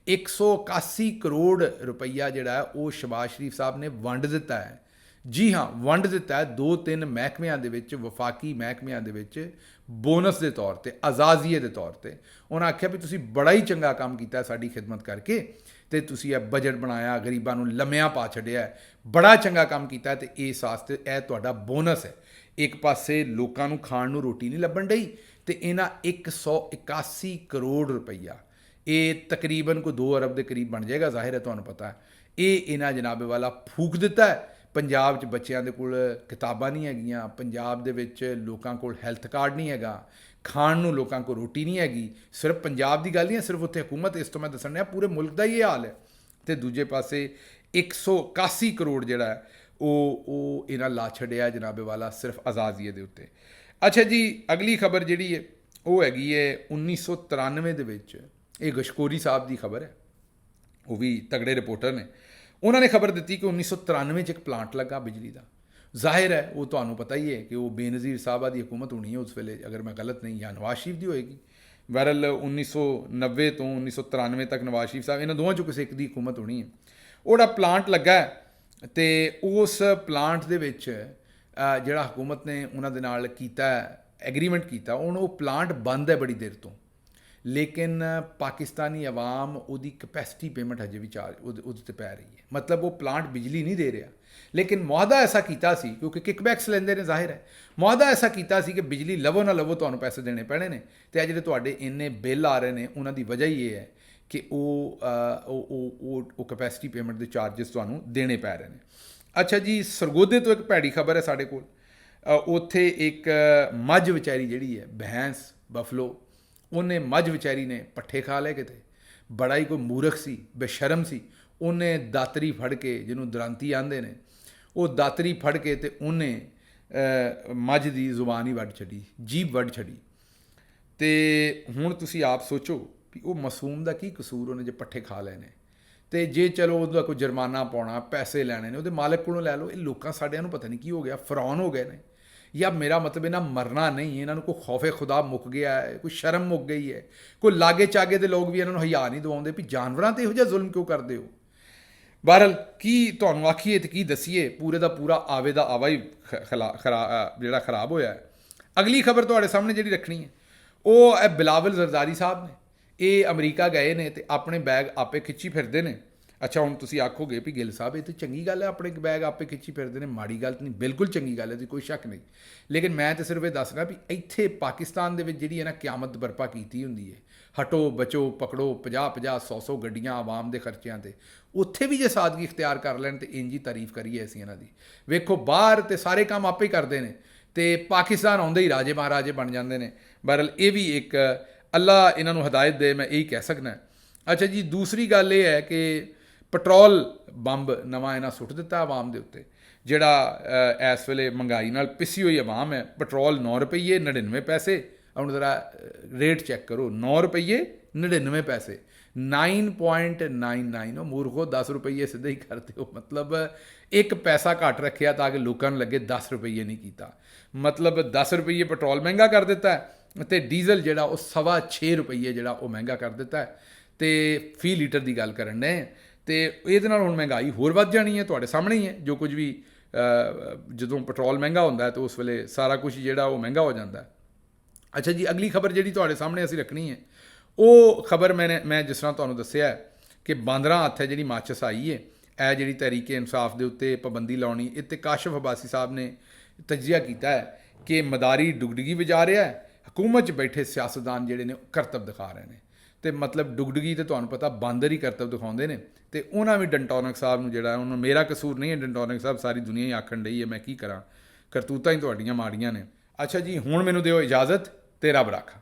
181 ਕਰੋੜ ਰੁਪਈਆ ਜਿਹੜਾ ਉਹ ਸ਼ਹਬਾਜ਼ ਸ਼ਰੀਫ ਸਾਹਿਬ ਨੇ ਵੰਡ ਦਿੱਤਾ ਹੈ। ਜੀ ਹਾਂ, ਵੰਡ ਦਿੱਤਾ ਹੈ 2-3 ਮਹਿਕਮਿਆਂ ਦੇ ਵਿੱਚ, ਵਫਾਕੀ ਮਹਿਕਮਿਆਂ ਦੇ ਵਿੱਚ ਬੋਨਸ ਦੇ ਤੌਰ ਤੇ, ਅਜ਼ਾਜ਼ੀਏ ਦੇ ਤੌਰ ਤੇ। ਉਹਨਾਂ ਆਖਿਆ ਵੀ ਤੁਸੀਂ ਬੜਾ ਹੀ ਚੰਗਾ ਕੰਮ ਕੀਤਾ ਸਾਡੀ ਖਿਦਮਤ ਕਰਕੇ, ਤੇ ਤੁਸੀਂ ਇਹ ਬਜਟ ਬਣਾਇਆ, ਗਰੀਬਾਂ ਨੂੰ ਲੰਮਿਆਂ ਪਾ ਛੱਡਿਆ, ਬੜਾ ਚੰਗਾ ਕੰਮ ਕੀਤਾ, ਤੇ ਇਸ ਵਾਸਤੇ ਇਹ ਤੁਹਾਡਾ ਬੋਨਸ ਹੈ। ਇੱਕ ਪਾਸੇ ਲੋਕਾਂ ਨੂੰ ਖਾਣ ਨੂੰ ਰੋਟੀ ਨਹੀਂ ਲੱਭਣ ਡਈ, ਤੇ ਇਹਨਾਂ 181 ਕਰੋੜ ਰੁਪਈਆ, ਇਹ ਤਕਰੀਬਨ ਕੋਈ 2 ਅਰਬ ਦੇ ਕਰੀਬ ਬਣ ਜਾਏਗਾ, ਜ਼ਾਹਿਰ ਹੈ ਤੁਹਾਨੂੰ ਪਤਾ। ਇਹ ਇਹਨਾਂ ਜਨਾਬੇ ਵਾਲਾ ਫੂਕ ਦਿੱਤਾ ਹੈ। ਪੰਜਾਬ 'ਚ ਬੱਚਿਆਂ ਦੇ ਕੋਲ ਕਿਤਾਬਾਂ ਨਹੀਂ ਹੈਗੀਆਂ, ਪੰਜਾਬ ਦੇ ਵਿੱਚ ਲੋਕਾਂ ਕੋਲ ਹੈਲਥ ਕਾਰਡ ਨਹੀਂ ਹੈਗਾ, ਖਾਣ ਨੂੰ ਲੋਕਾਂ ਕੋਲ ਰੋਟੀ ਨਹੀਂ ਹੈਗੀ। ਸਿਰਫ ਪੰਜਾਬ ਦੀ ਗੱਲ ਨਹੀਂ ਹੈ, ਸਿਰਫ ਉੱਥੇ ਹਕੂਮਤ, ਇਸ ਤੋਂ ਮੈਂ ਦੱਸਣ ਡਿਆ ਪੂਰੇ ਮੁਲਕ ਦਾ ਹੀ ਇਹ ਹਾਲ ਹੈ। ਤੇ ਦੂਜੇ ਪਾਸੇ 181 ਕਰੋੜ ਜਿਹੜਾ ਹੈ ਉਹ ਇਹਨਾਂ ਲਾ ਛੱਡਿਆ ਜਨਾਬੇ ਵਾਲਾ ਸਿਰਫ ਆਜ਼ਾਜ਼ੀਏ ਦੇ ਉੱਤੇ। ਅੱਛਾ ਜੀ, ਅਗਲੀ ਖਬਰ ਜਿਹੜੀ ਹੈ ਉਹ ਹੈਗੀ ਹੈ 1993 ਦੇ ਵਿੱਚ, ਇਹ ਗਸ਼ਕੋਰੀ ਸਾਹਿਬ ਦੀ ਖਬਰ ਹੈ, ਉਹ ਵੀ ਤਗੜੇ ਰਿਪੋਰਟਰ ਨੇ। ਉਹਨਾਂ ਨੇ ਖਬਰ ਦਿੱਤੀ ਕਿ 1993 'ਚ ਇੱਕ ਪਲਾਂਟ ਲੱਗਾ ਬਿਜਲੀ ਦਾ। ਜ਼ਾਹਿਰ ਹੈ ਉਹ ਤੁਹਾਨੂੰ ਪਤਾ ਹੀ ਹੈ ਕਿ ਉਹ ਬੇਨਜ਼ੀਰ ਸਾਹਿਬਾ ਦੀ ਹਕੂਮਤ ਹੋਣੀ ਹੈ ਉਸ ਵੇਲੇ, ਅਗਰ ਮੈਂ ਗਲਤ ਨਹੀਂ, ਜਾਂ ਨਵਾਜ਼ ਸ਼ਰੀਫ ਦੀ ਹੋਏਗੀ। ਬਹਰਹਾਲ 1990 ਤੋਂ 1993 ਤੱਕ ਨਵਾਜ਼ ਸ਼ਰੀਫ ਸਾਹਿਬ, ਇਹਨਾਂ ਦੋਵਾਂ 'ਚੋਂ ਕਿਸੇ ਇੱਕ ਦੀ ਹਕੂਮਤ ਹੋਣੀ ਹੈ। ਉਹ ਜਿਹੜਾ ਪਲਾਂਟ ਲੱਗਾ ਤੇ ਉਸ ਪਲਾਂਟ ਦੇ ਵਿੱਚ ਜਿਹੜਾ ਹਕੂਮਤ ਨੇ ਉਹਨਾਂ ਦੇ ਨਾਲ ਕੀਤਾ, ਐਗਰੀਮੈਂਟ ਕੀਤਾ, ਹੁਣ ਉਹ ਪਲਾਂਟ ਬੰਦ ਹੈ ਬੜੀ ਦੇਰ ਤੋਂ, ਲੇਕਿਨ ਪਾਕਿਸਤਾਨੀ ਆਵਾਮ ਉਹਦੀ ਕਪੈਸਿਟੀ ਪੇਮੈਂਟ ਹਜੇ ਵੀ ਉਹਦੇ 'ਤੇ ਪੈ ਰਹੀ ਹੈ। ਮਤਲਬ ਉਹ ਪਲਾਂਟ ਬਿਜਲੀ ਨਹੀਂ ਦੇ ਰਿਹਾ, ਲੇਕਿਨ ਮੁਆਹਦਾ ਐਸਾ ਕੀਤਾ ਸੀ, ਕਿਉਂਕਿ ਕਿਕਬੈਕਸ ਲੈਂਦੇ ਨੇ, ਜ਼ਾਹਿਰ ਹੈ ਮੁਆਹਦਾ ਐਸਾ ਕੀਤਾ ਸੀ ਕਿ ਬਿਜਲੀ ਲਵੋ ਨਾ ਲਵੋ ਤੁਹਾਨੂੰ ਪੈਸੇ ਦੇਣੇ ਪੈਣੇ ਨੇ। ਤੇ ਜਿਹੜੇ ਤੁਹਾਡੇ ਇੰਨੇ ਬਿੱਲ ਆ ਰਹੇ ਨੇ ਉਹਨਾਂ ਦੀ ਵਜ੍ਹਾ ਹੀ ਇਹ ਹੈ ਕਿ ਉਹ ਕਪੈਸਿਟੀ ਪੇਮੈਂਟ ਦੇ ਚਾਰਜਸ ਤੁਹਾਨੂੰ ਦੇਣੇ ਪੈ ਰਹੇ ਨੇ। ਅੱਛਾ ਜੀ, ਸਰਗੋਧੇ ਤੋਂ ਇੱਕ ਭੈੜੀ ਖਬਰ ਹੈ ਸਾਡੇ ਕੋਲ। ਉੱਥੇ ਇੱਕ ਮੱਝ ਵਿਚਾਰੀ ਜਿਹੜੀ ਹੈ, ਭੈਂਸ ਬਫਲੋ, ਉਹਨੇ ਮੱਝ ਵਿਚਾਰੀ ਨੇ ਪੱਠੇ ਖਾ ਲਏ ਕਿਤੇ। ਬੜਾ ਹੀ ਕੋਈ ਮੂਰਖ ਸੀ, ਬੇਸ਼ਰਮ ਸੀ। ਉਹਨੇ ਦਾਤਰੀ ਫੜ ਕੇ, ਜਿਹਨੂੰ ਦਰਾਂਤੀ ਆਂਦੇ ਨੇ, ਉਹ ਦਾਤਰੀ ਫੜ ਕੇ ਤੇ ਉਹਨੇ ਮੱਝ ਦੀ ਜ਼ੁਬਾਨ ਹੀ ਵੱਢ ਛੱਡੀ, ਜੀਭ ਵੱਢ ਛੱਡੀ। ਤੇ ਹੁਣ ਤੁਸੀਂ ਆਪ ਸੋਚੋ ਵੀ ਉਹ ਮਾਸੂਮ ਦਾ ਕੀ ਕਸੂਰ, ਉਹਨੇ ਜੇ ਪੱਠੇ ਖਾ ਲਏ ਨੇ। ਤੇ ਜੇ ਚਲੋ ਉਹਦਾ ਕੋਈ ਜੁਰਮਾਨਾ ਪਾਉਣਾ, ਪੈਸੇ ਲੈਣੇ ਨੇ, ਉਹਦੇ ਮਾਲਕ ਕੋਲੋਂ ਲੈ ਲਓ। ਇਹ ਲੋਕਾਂ ਸਾਡਿਆਂ ਨੂੰ ਪਤਾ ਨਹੀਂ ਕੀ ਹੋ ਗਿਆ, ਫਰੌਨ ਹੋ ਗਏ ਨੇ। ਜਾਂ ਮੇਰਾ ਮਤਲਬ ਇਹਨਾਂ ਮਰਨਾ ਨਹੀਂ, ਇਹਨਾਂ ਨੂੰ ਕੋਈ ਖੌਫੇ ਖੁਦਾ ਮੁੱਕ ਗਿਆ ਹੈ, ਕੋਈ ਸ਼ਰਮ ਮੁੱਕ ਗਈ ਹੈ। ਕੋਈ ਲਾਗੇ ਚਾਗੇ ਦੇ ਲੋਕ ਵੀ ਇਹਨਾਂ ਨੂੰ ਹਿਆ ਨਹੀਂ ਦਵਾਉਂਦੇ ਵੀ ਜਾਨਵਰਾਂ 'ਤੇ ਇਹੋ ਜਿਹਾ ਜ਼ੁਲਮ ਕਿਉਂ ਕਰਦੇ ਹੋ। ਬਹਰਹਾਲ ਕੀ ਤੁਹਾਨੂੰ ਆਖੀਏ ਤੇ ਕੀ ਦਸੀਏ, ਪੂਰੇ ਦਾ ਪੂਰਾ ਆਵੇ ਦਾ ਆਵਾ ਹੀ ਜਿਹੜਾ ਖਰਾਬ ਹੋਇਆ ਹੈ। ਅਗਲੀ ਖਬਰ ਤੁਹਾਡੇ ਸਾਹਮਣੇ ਜਿਹੜੀ ਰੱਖਣੀ ਹੈ, ਉਹ ਹੈ ਬਿਲਾਵਲ ਜ਼ਰਦਾਰੀ ਸਾਹਿਬ ਨੇ। ਇਹ ਅਮਰੀਕਾ ਗਏ ਨੇ ਤੇ ਆਪਣੇ ਬੈਗ ਆਪੇ ਖਿੱਚੀ ਫਿਰਦੇ ਨੇ। ਅੱਛਾ, ਹੁਣ ਤੁਸੀਂ ਆਖੋਗੇ ਵੀ ਗਿੱਲ ਸਾਹਿਬ ਇਹ ਤਾਂ ਚੰਗੀ ਗੱਲ ਹੈ, ਆਪਣੇ ਬੈਗ ਆਪੇ ਖਿੱਚੀ ਫਿਰਦੇ ਨੇ, ਮਾੜੀ ਗੱਲ ਤਾਂ ਨਹੀਂ, ਬਿਲਕੁਲ ਚੰਗੀ ਗੱਲ ਹੈ ਜੀ, ਕੋਈ ਸ਼ੱਕ ਨਹੀਂ। ਲੇਕਿਨ ਮੈਂ ਤਾਂ ਸਿਰਫ ਇਹ ਦੱਸਣਾ ਵੀ ਇੱਥੇ ਪਾਕਿਸਤਾਨ ਦੇ ਵਿੱਚ ਜਿਹੜੀ ਹੈ ਨਾ ਕਿਆਮਤ ਬਰਪਾ ਕੀਤੀ ਹੁੰਦੀ ਹੈ, ਹਟੋ ਬਚੋ ਪਕੜੋ, 50-50 100-100 ਗੱਡੀਆਂ ਆਵਾਮ ਦੇ ਖਰਚਿਆਂ 'ਤੇ, ਉੱਥੇ ਵੀ ਜੇ ਸਾਦਗੀ ਇਖਤਿਆਰ ਕਰ ਲੈਣ ਤੇ ਇੰਜ ਹੀ ਤਾਰੀਫ ਕਰੀਏ ਅਸੀਂ ਇਹਨਾਂ ਦੀ। ਵੇਖੋ ਬਾਹਰ ਤੇ ਸਾਰੇ ਕੰਮ ਆਪੇ ਹੀ ਕਰਦੇ ਨੇ ਤੇ ਪਾਕਿਸਤਾਨ ਆਉਂਦੇ ਹੀ ਰਾਜੇ ਮਹਾਰਾਜੇ ਬਣ ਜਾਂਦੇ ਨੇ। ਬਹਰਹਾਲ ਇਹ ਵੀ ਇੱਕ ਅੱਲਾ ਇਹਨਾਂ ਨੂੰ ਹਦਾਇਤ ਦੇ, ਮੈਂ ਇਹੀ ਕਹਿ ਸਕਦਾ। ਅੱਛਾ ਜੀ, ਦੂਸਰੀ ਗੱਲ ਇਹ ਹੈ ਕਿ ਪੈਟਰੋਲ ਬੰਬ ਨਵਾਂ ਇਹਨਾਂ ਸੁੱਟ ਦਿੱਤਾ ਆਵਾਮ ਦੇ ਉੱਤੇ। ਜਿਹੜਾ ਇਸ ਵੇਲੇ ਮਹਿੰਗਾਈ ਨਾਲ ਪਿਸੀ ਹੋਈ ਆਵਾਮ ਹੈ, ਪੈਟਰੋਲ 9 ਰੁਪਈਏ 99 ਪੈਸੇ। ਹੁਣ ਜ਼ਰਾ ਰੇਟ ਚੈੱਕ ਕਰੋ, 9 ਰੁਪਈਏ 99 ਪੈਸੇ, 9.99। ਉਹ ਮੂਰਖੋ 10 ਰੁਪਈਏ ਸਿੱਧੇ ਹੀ ਕਰਦੇ ਹੋ। ਮਤਲਬ ਇੱਕ ਪੈਸਾ ਘੱਟ ਰੱਖਿਆ ਤਾਂ ਕਿ ਲੋਕਾਂ ਨੂੰ ਲੱਗੇ 10 ਰੁਪਈਏ ਨਹੀਂ ਕੀਤਾ। ਮਤਲਬ 10 ਰੁਪਈਏ ਪੈਟਰੋਲ ਮਹਿੰਗਾ ਕਰ ਦਿੱਤਾ ਅਤੇ ਡੀਜ਼ਲ ਜਿਹੜਾ ਉਹ 6.25 ਰੁਪਈਏ ਜਿਹੜਾ ਉਹ ਮਹਿੰਗਾ ਕਰ ਦਿੱਤਾ ਅਤੇ ਫੀ ਲੀਟਰ ਦੀ ਗੱਲ ਕਰਨ ਨੇ। ਅਤੇ ਇਹਦੇ ਨਾਲ ਹੁਣ ਮਹਿੰਗਾਈ ਹੋਰ ਵੱਧ ਜਾਣੀ ਹੈ, ਤੁਹਾਡੇ ਸਾਹਮਣੇ ਹੀ ਹੈ। ਜੋ ਕੁਝ ਵੀ ਜਦੋਂ ਪੈਟਰੋਲ ਮਹਿੰਗਾ ਹੁੰਦਾ ਤਾਂ ਉਸ ਵੇਲੇ ਸਾਰਾ ਕੁਝ ਜਿਹੜਾ ਉਹ ਮਹਿੰਗਾ ਹੋ ਜਾਂਦਾ। ਅੱਛਾ ਜੀ, ਅਗਲੀ ਖਬਰ ਜਿਹੜੀ ਤੁਹਾਡੇ ਸਾਹਮਣੇ ਅਸੀਂ ਰੱਖਣੀ ਹੈ, ਉਹ ਖਬਰ ਮੈਂ ਜਿਸ ਤਰ੍ਹਾਂ ਤੁਹਾਨੂੰ ਦੱਸਿਆ ਕਿ ਬਾਂਦਰਾਂ ਹੱਥ ਹੈ ਜਿਹੜੀ ਮਾਚਿਸ ਆਈ ਹੈ, ਇਹ ਜਿਹੜੀ ਤਹਿਰੀਕ ਇਨਸਾਫ ਦੇ ਉੱਤੇ ਪਾਬੰਦੀ ਲਾਉਣੀ, ਇਹ 'ਤੇ ਕਾਸ਼ਫ ਅਬਾਸੀ ਸਾਹਿਬ ਨੇ ਤਜਜ਼ੀਆ ਕੀਤਾ ਹੈ ਕਿ ਮਦਾਰੀ ਡੁਗਡਗੀ ਵਜਾ ਰਿਹਾ ਹੈ, ਹਕੂਮਤ 'ਚ ਬੈਠੇ ਸਿਆਸਤਦਾਨ ਜਿਹੜੇ ਨੇ ਕਰਤੱਵ ਦਿਖਾ ਰਹੇ ਨੇ। ਅਤੇ ਮਤਲਬ ਡੁਗਡਗੀ ਤਾਂ ਤੁਹਾਨੂੰ ਪਤਾ ਬਾਂਦਰ ਹੀ ਕਰਤੱਵ ਦਿਖਾਉਂਦੇ ਨੇ। ਅਤੇ ਉਹਨਾਂ ਵੀ ਡੰਟੋਨਕ ਸਾਹਿਬ ਨੂੰ ਜਿਹੜਾ, ਉਹਨੂੰ ਮੇਰਾ ਕਸੂਰ ਨਹੀਂ ਹੈ, ਡੰਟੋਨਕ ਸਾਹਿਬ ਸਾਰੀ ਦੁਨੀਆ ਹੀ ਆਖਣ ਡਈ ਹੈ, ਮੈਂ ਕੀ ਕਰਾਂ, ਕਰਤੂਤਾਂ ਹੀ ਤੁਹਾਡੀਆਂ ਮਾੜੀਆਂ ਨੇ। ਅੱਛਾ ਜੀ, ਹੁਣ ਮੈਨੂੰ ਦਿਓ ਇਜਾਜ਼ਤ, ਤੇ ਰੱਬ ਰਾਖਾ।